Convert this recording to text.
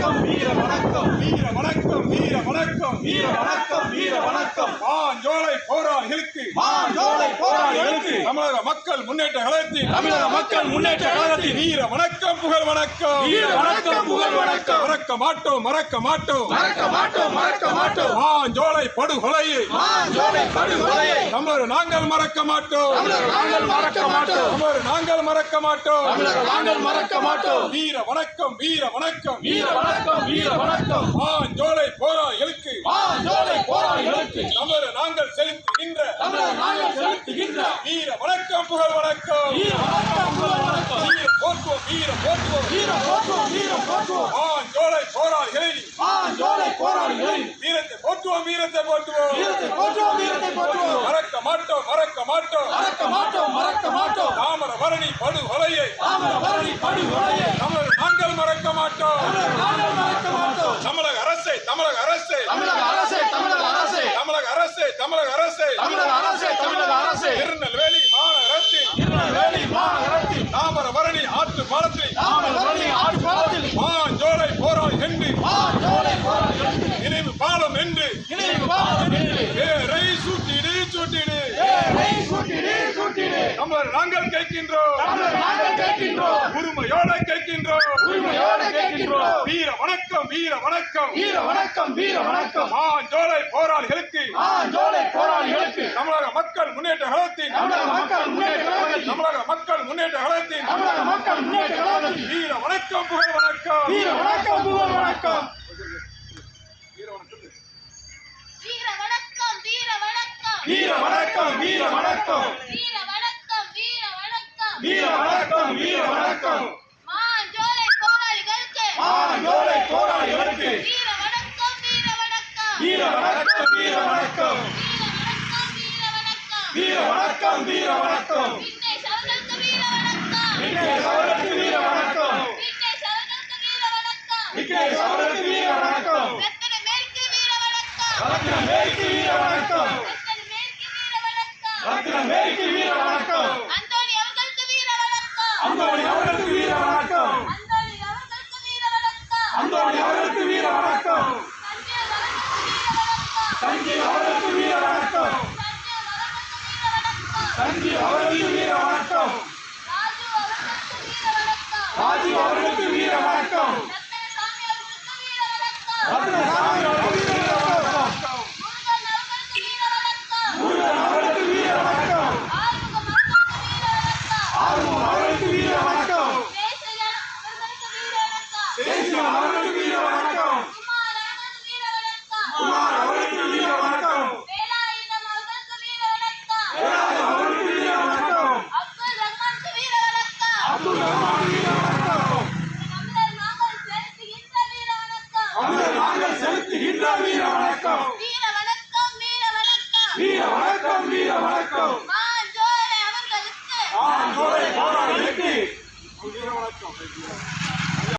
வணக்கம் வீர வணக்கம் வீர வணக்கம் வீர வணக்கம் வீர வணக்கம் வீர வணக்கம் மாஞ்சோலை போராளிகளுக்கு தமிழக மக்கள் முன்னேற்ற கழகத்தின் வீர வணக்கம் புகழ் வணக்கம் வீர வணக்கம் புகழ் வணக்கம் மறக்க மாட்டோம் மாஞ்சோலை படுகொலையை தமிழர் நாங்கள் மறக்க மாட்டோம் வீர வணக்கம் மாஞ்சோலை போராளிகளுக்கு தமிழர் நாங்கள் செலுத்துகின்ற வீர வணக்கம் புகழ் வணக்கம் மாஞ்சோலை போராளிகளின் வீரத்தை போற்றுவோம் மறக்க மாட்டோம் தாமிரபரணி படுகொலையை நாங்கள் மறக்க மாட்டோம் தமிழக அரசை திருநெல்வேலி மாநகரத்தில் தாமிரபரணி ஆற்று பாலத்தில் மாஞ்சோலை போராளி என்று நினைவு பாலம் என்று பேரை சூட்டிடு தமிழர் நாங்கள் கேட்கின்றோம் உரிமையோட கேட்கின்றோம் வீர வணக்கம் மாஞ்சோலை போராளிகளுக்கு தமிழக மக்கள் முன்னேற்ற கழகத்தின் வீர வணக்கம் புகழ் வணக்கம் மாஞ்சோலை போராளிகளுக்கு வீர வணக்கம் ராஜு அவர்களுக்கு வீர வணக்கம் வீர வணக்கம் மாஞ்சோலை அவர்களுக்கு வீர வணக்கம்